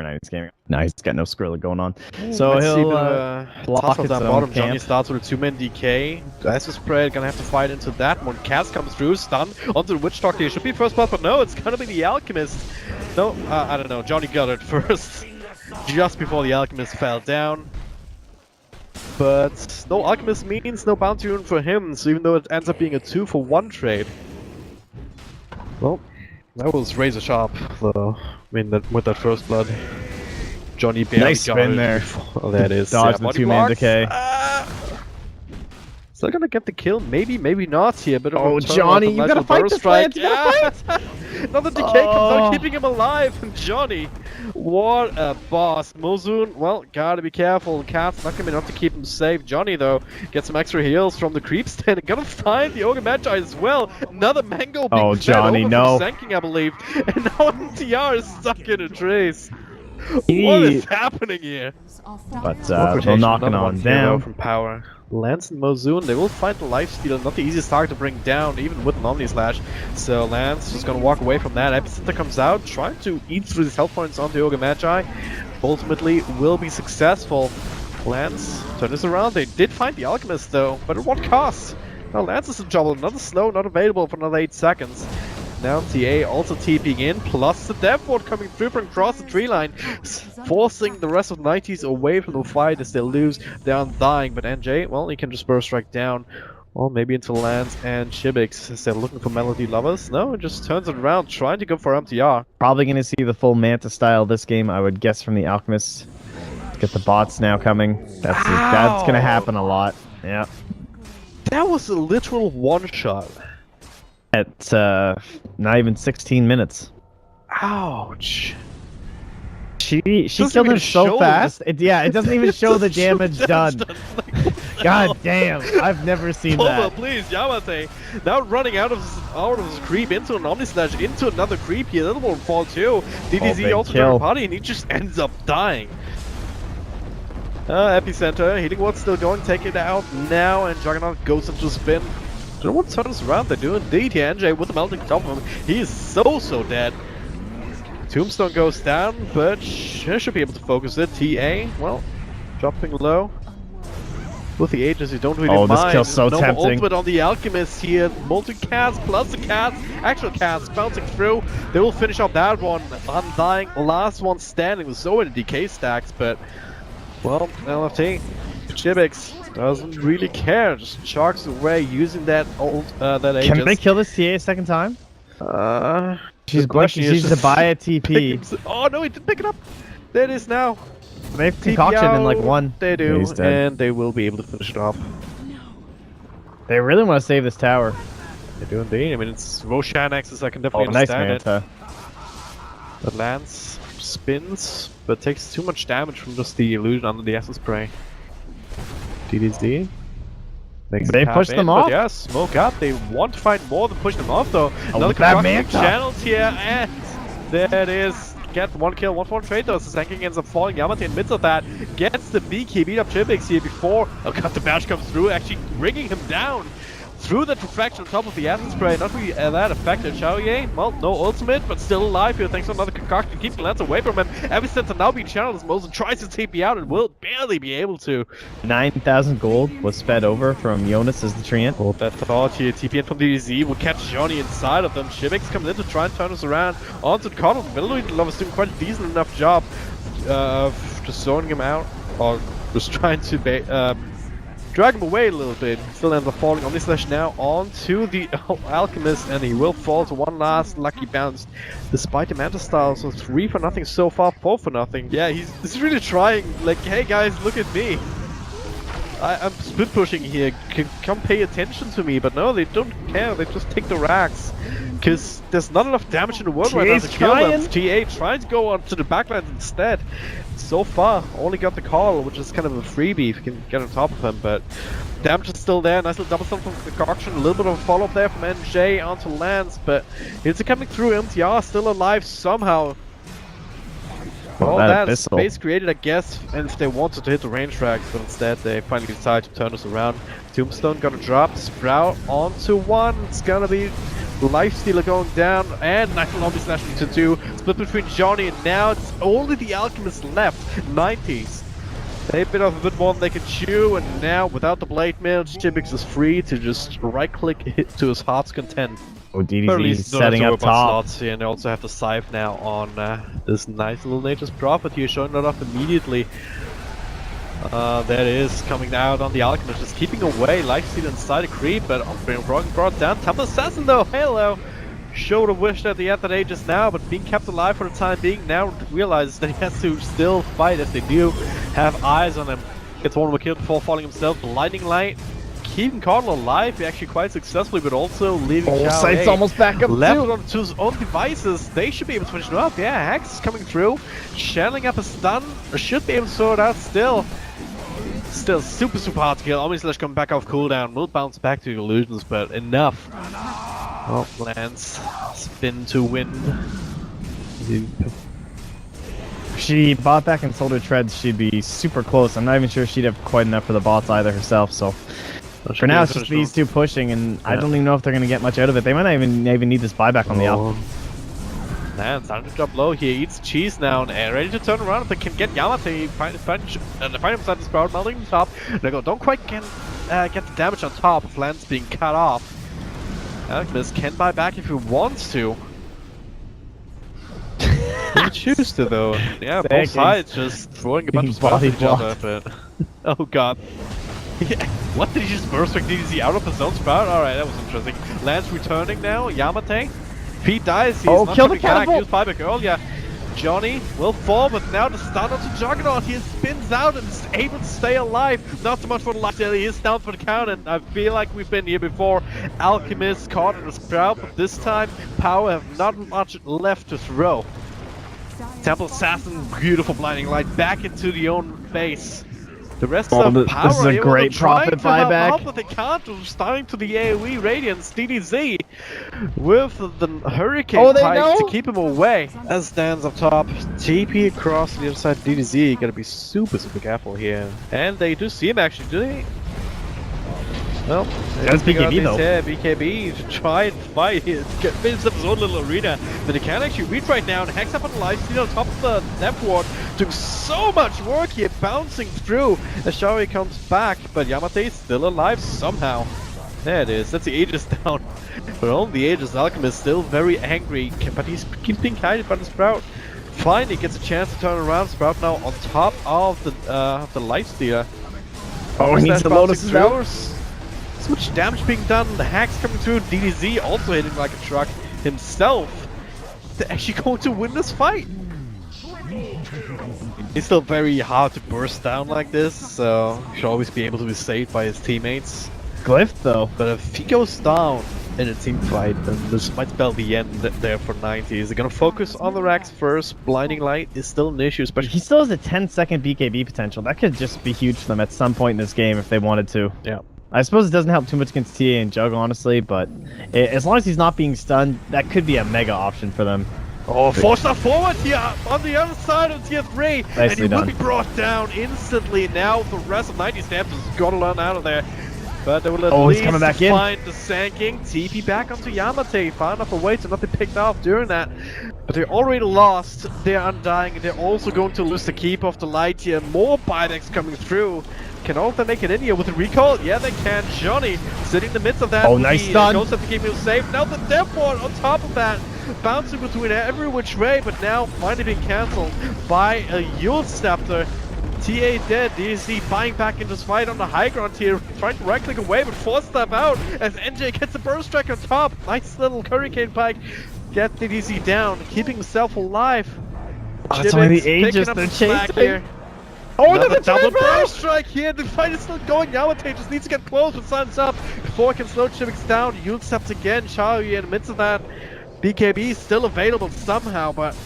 Nice game. Nah, he's got no Skrilla going on. So Let's see he'll block his that own bottom. camp. Johnny starts with a 2-man DK. Glasses spread, gonna have to fight into that one. Cass comes through, stun onto the Witch Doctor. He should be first blood, but no, it's gonna be the Alchemist. No, I don't know. Johnny got it first, just before the Alchemist fell down. But no Alchemist means no bounty rune for him, so even though it ends up being a 2-for-1 trade. Well, that was razor sharp, though. I mean, with that first blood. Johnny barely Nice got spin it there. Oh, that is. Dodge the body 2-man blocks. decay. Still gonna get the kill, maybe, maybe not here. But Oh, Johnny, you gotta fight this Lance, you gotta fight! Another decay comes out, keeping him alive. And Johnny, what a boss. Mozoon, well, gotta be careful. Cat's not gonna be enough to keep him safe. Johnny, though, gets some extra heals from the creep stand. Gonna find the Ogre Magi as well. Another mango being fed Johnny, over no. from Sanking, I believe. And now MTR is stuck in a trace. What is happening here? But they'll knock him on down. From power. Lance and Mozoon, they will find the lifesteal, not the easiest target to bring down, even with an Omni Slash. So Lance just gonna walk away from that. Epicenter comes out, trying to eat through his health points on the Ogre Magi. Ultimately, will be successful. Lance turn this around. They did find the Alchemist though, but at what cost? Now Lance is in trouble. Another slow, not available for another 8 seconds. Now TA also TPing in, plus the Death Ward coming through from across the tree line, forcing the rest of 90s away from the fight as they lose. They're undying, but NJ, well, he can just burst right down. Or maybe into Lance and Chibix as they're looking for Melody Lovers. No, it just turns it around, trying to go for MTR. Probably going to see the full Manta style this game, I would guess, from the Alchemist. Get the bots now coming. That's going to happen a lot. Yeah. That was a literal one-shot. At not even 16 minutes. Ouch. She killed him so fast. It doesn't even show the damage done. God damn, I've never seen that. Please, Yamate. Now running out of his creep into an Omni Slash, into another creep here. Another one fall too. DDZ also joined the party and he just ends up dying. Epicenter, Healing Ward's still going, take it out now, and Juggernaut goes into spin. No one turns around, they do indeed here. NJ with the melting top of him. He is so dead. Tombstone goes down, but should be able to focus it. TA, well, dropping low. With the Aegis, you don't really mind. This kill's so tempting. Ultimate on the Alchemist here. Molten Cast plus the Cast. Actual Cast bouncing through. They will finish up that one. Undying, last one standing with so many decay stacks, but well, LFT. Chibix doesn't really care, just chugs away using that that Aegis. Can they kill this TA a second time? She's blinking, she's to buy a TP. Oh no, he didn't pick it up! There it is now. They've concoction in like one. They do, and they will be able to finish it off. They really want to save this tower. They do indeed. I mean, it's Roshan Axis, I can definitely nice understand Manta. it. The Lance spins, but takes too much damage from just the illusion under the Essence Spray. DDZ. They push them off? Yeah, smoke up. They want to find more than push them off though. Another channels here, and there it is. Get one kill, 1-for-1 trade though. So Sanking ends up falling. Yamate in midst of that gets the BK, beat up Chibix here before. Oh god, the bash comes through, actually bringing him down. Through the refraction on top of the Essence Spray, not really that effective. Xiaoye, well, no ultimate, but still alive here thanks to another concoction, keeping Lance away from him. Epicenter now being channeled as Mosen tries to TP out and will barely be able to. 9,000 gold was fed over from Jonas as the treant. Well, that thought here, TP in from DDZ will catch Johnny inside of them. Shivix comes in to try and turn us around onto the Connell. Melody Lover's doing quite a decent enough job of just zoning him out, or just trying to drag him away a little bit. Still ends up falling on this slash now onto the Alchemist, and he will fall to one last lucky bounce despite the Manta style. So 3 for nothing so far, 4 for nothing. Yeah, he's really trying, like, hey guys, look at me. I'm split pushing here, come pay attention to me, but no, they don't care, they just take the racks. Because there's not enough damage in the world right now to kill them. TA trying to go onto the backlines instead. So far, only got the call, which is kind of a freebie if you can get on top of him, but damage is still there. Nice little double stun from the concoction, a little bit of a follow-up there from NJ onto Lance, but it's coming through. MTR still alive somehow. All that space created, I guess, and if they wanted to hit the range tracks, but instead they finally decided to turn us around. Tombstone gonna drop Sprout onto one. It's gonna be Lifestealer going down, and nice little slash into 2. Split between Johnny, and now it's only the Alchemist left. 90s. They bit off a bit more than they can chew, and now without the blade mail, Shibix is free to just right-click hit to his heart's content. Oh, DDZ setting up top. Here, and they also have the Scythe now on this nice little Nature's Prophet here, showing that off immediately. There it is, coming out on the Alchemist, just keeping away. Lifestealer inside a creep, but being brought down. Temple Assassin though, hello! Showed a wish at the end of the day just now, but being kept alive for the time being, now realizes that he has to still fight as they do have eyes on him. Gets one more kill before falling himself. Lightning Light, keeping Cardinal alive actually quite successfully, but also leaving Xiao Sight's almost back up left too. on to his own devices. They should be able to finish him up. Yeah, Hex is coming through, channeling up a stun, or should be able to sort it out still. Still super hard to kill. Omni-Slash coming back off cooldown. Will bounce back to illusions, but enough. Oh, Lance. Spin to win. If she bought back and sold her treads, she'd be super close. I'm not even sure she'd have quite enough for the bots either herself, so... For now, it's just these two pushing, and I don't even know if they're going to get much out of it. They might not even need this buyback on the alpha. Man, starting to drop low here, eats cheese now, and ready to turn around. If they can get Yamate, find himself the Sprout melting on top. They go, don't quite get the damage on top of Lance being cut off. Alchemist can buy back if he wants to. He choose to though. Yeah, both sides just throwing a bunch of spells at each other, but... Oh god. Yeah. What, did he just burst like DDZ out of his own Sprout? Alright, that was interesting. Lance returning now, Yamate. If he dies, he's not coming back. He was buyback earlier. Johnny will fall, but now the stun onto Juggernaut. He spins out and is able to stay alive. Not so much for the life steal. He is down for the count, and I feel like we've been here before. Alchemist caught in the Sprout, but this time Power have not much left to throw. Temple Assassin, beautiful blinding light back into the own base. The rest of Power this is a great profit buyback. But they can't, starting to the AoE Radiance. DDZ with the Hurricane Pike to keep him away. As stands up top, TP across the other side. DDZ gotta be super careful here. And they do see him actually, do they? Well, that's BKB though. Yeah, BKB to try and fight here. Finish up his own little arena. But he can't actually reach right now. And Hex up on the lifesteal on top of the Depth Ward. Doing so much work here, bouncing through as Shari comes back. But Yamate is still alive somehow. There it is. That's the Aegis down. But only the Aegis. Alchemist still very angry. But he keeps being guided by the Sprout. Finally gets a chance to turn around. Sprout now on top of the lifestealer. Oh, he needs the Lotus now. So much damage being done, the hacks coming through, DDZ also hitting like a truck himself. They're actually going to win this fight. It's still very hard to burst down like this, so he should always be able to be saved by his teammates. Glyph though. But if he goes down in a team fight, then this might spell the end there for 90s. They're gonna focus on the racks first. Blinding Light is still an issue, especially... He still has a 10-second BKB potential. That could just be huge for them at some point in this game if they wanted to. Yeah. I suppose it doesn't help too much against TA and Jug, honestly, but as long as he's not being stunned, that could be a mega option for them. Oh, forced up forward here on the other side of tier 3, and he will be brought down instantly. Now the rest of 90 stamps has got to run out of there. But they will at least he's coming back in. Find the Sand King, TP back onto Yamate, found enough a way to not be picked off during that. But they're already lost, they're undying, and they're also going to lose the keep of the light here. More buybacks coming through. Can all of them make it in here with the recall? Yeah, they can. Johnny sitting in the midst of that. Oh, nice stun. Goes up to keep him safe. Now the Death Ward on top of that. Bouncing between every which way, but now finally being cancelled by a Yule Snapter. TA dead. DDZ buying back into this fight on the high ground here. Trying to right click away, but force step out as NJ gets the burst strike on top. Nice little Hurricane Pike. Get DDZ down, keeping himself alive. Oh, it's only the Aegis they're chasing. Here. Oh, another double burst strike here. The fight is still going. Yamate just needs to get close with Sun's up before it can slow Chimix down. Yule steps again. Shao in the midst of that. BKB is still available somehow, but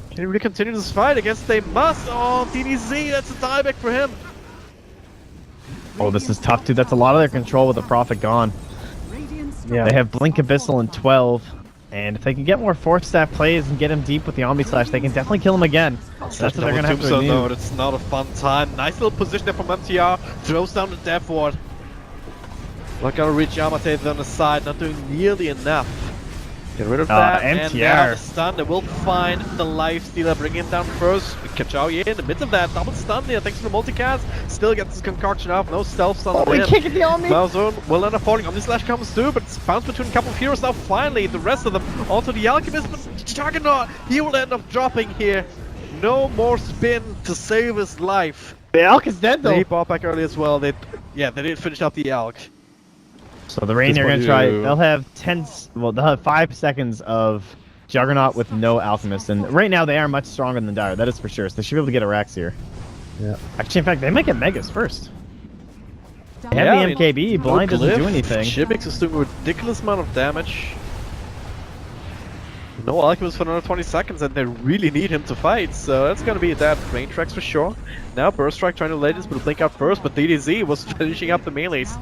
can he really continue this fight? I guess they must. Oh, DDZ, that's a dieback for him. Oh, this is tough, dude. That's a lot of their control with the Prophet gone. Yeah. They have Blink Abyssal in 12. And if they can get more 4-staff plays and get him deep with the Omni Slash, they can definitely kill him again. That's what they're going to have to do. No, it's not a fun time. Nice little position there from MTR. Throws down the Death Ward. Not gonna reach Yamate on the side, not doing nearly enough. Get rid of that, and now the stun, they will find the life stealer, bring him down first. Kachaoye in the midst of that, double stun there, thanks to the multicast. Still gets his concoction off, no stealth stun on him. Kicking the Omni! Malzone will end up falling, Omni Slash comes through, but it's bounced between a couple of heroes now. Finally, the rest of them onto the Alchemist, but Juggernaut, he will end up dropping here. No more spin to save his life. The Alk is dead though. They bought back early as well, they did finish up the Alk. So the Rain are going to try, they'll have they'll have 5 seconds of Juggernaut with no Alchemist, and right now they are much stronger than Dire, that is for sure, so they should be able to get a Rax here. Yeah. Actually, in fact, they might get Megas first. They have the MKB, Blind doesn't do anything. Shibix is doing a ridiculous amount of damage. No Alchemist for another 20 seconds, and they really need him to fight, so that's gonna be that Rain tracks for sure. Now Burst Strike trying to lay this, but Blink out first, but DDZ was finishing up the melees.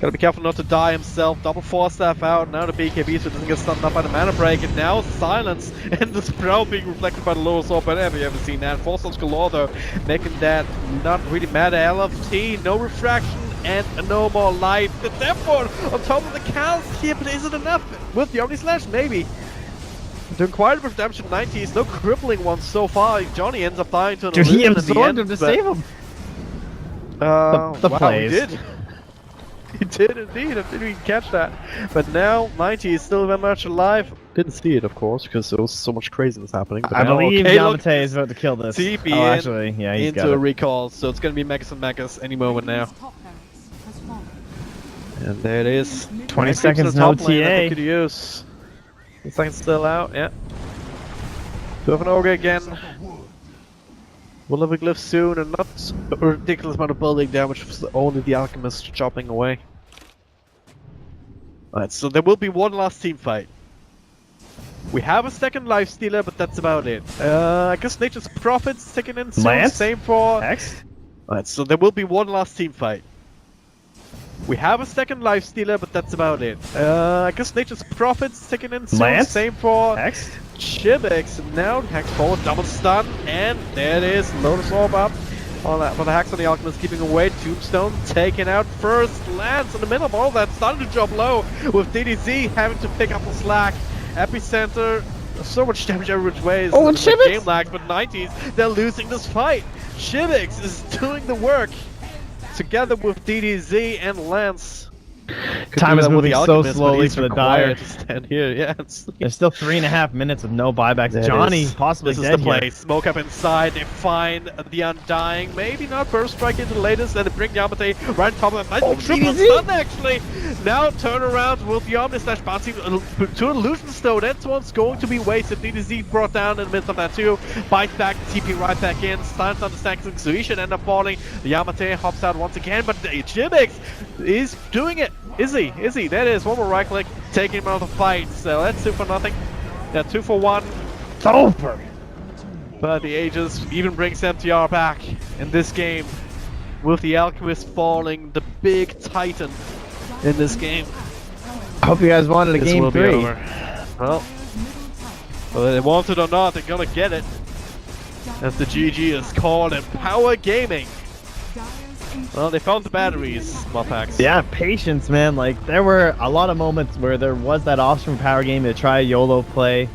Gotta be careful not to die himself. Double force staff out. Now the BKB so it doesn't get stunned up by the mana break. And now silence and the Sprout being reflected by the lower sword. But have you ever seen that? Force Stones galore though, making that not really matter. LFT, no refraction and no more life. The Death Ward on top of the cast here, but is it enough? With the Omni Slash, maybe. Doing quite a bit of damage to 90s. No crippling one so far. Johnny ends up dying to an Dude, he absorbed absorbed him to save him. The wow, plays. He did. He did indeed, I didn't even catch that. But now, 90 is still very much alive. Didn't see it, of course, because there was so much craziness happening. But I believe Yamate is about to kill this. TP actually, yeah, he's into got a it. recall, so it's going to be Megas and Megas any moment now. And there it is. 20 seconds, no TA. Could use. 20 seconds still out, yeah. To have an Ogre again. We'll have a glyph soon, and not a ridiculous amount of building damage, only the Alchemist chopping away. Alright, so there will be one last team fight. We have a second life stealer, but that's about it. I guess Nature's Prophet's taking in soon. Lance? Same for X? Alright, so there will be one last team fight. We have a second life stealer, but that's about it. I guess Nature's Prophet's taking in soon. Lance? Same for X? Shibix, now hacks forward, double stun, and there it is, Lotus Orb up on that for the hacks on the Alchemist, keeping away. Tombstone taken out first, lands in the middle of all that, starting to drop low, with DDZ having to pick up the slack. Epicenter, so much damage every which way. Oh, and Shibix! Game lags, but 90s, they're losing this fight. Shibix is doing the work, together with DDZ and Lance. Time is moving so slowly for the Dire. To stand here, yeah. There's still 3.5 minutes with no buybacks. That Johnny is, possibly this dead is the play. here. Smoke up inside. They find the Undying. Maybe not Burst Strike into the latest. Then they bring Yamate right on top of them. Nice triple stun actually. Now turn around with the Omni Slash bouncing to Illusion Stone. That one's going to be wasted. DDZ brought down in the midst of that too. Bites back, TP right back in. Stuns on the stack, so he should end up falling. The Yamate hops out once again, but Jibix is doing it. Is he? Is he? That is one more right click, taking him out of the fight. So that's 2 for nothing. Yeah, 2 for 1. It's over. But the Aegis even brings MTR back in this game, with the Alchemist falling, the big titan in this game. I hope you guys wanted a This game will 3. be over. Well, whether they want it or not, they're gonna get it. As the GG is called, and Power Gaming. Well, they found the batteries, Muffhacks. Yeah, patience, man. Like, there were a lot of moments where there was that option for Power Game to try a YOLO play.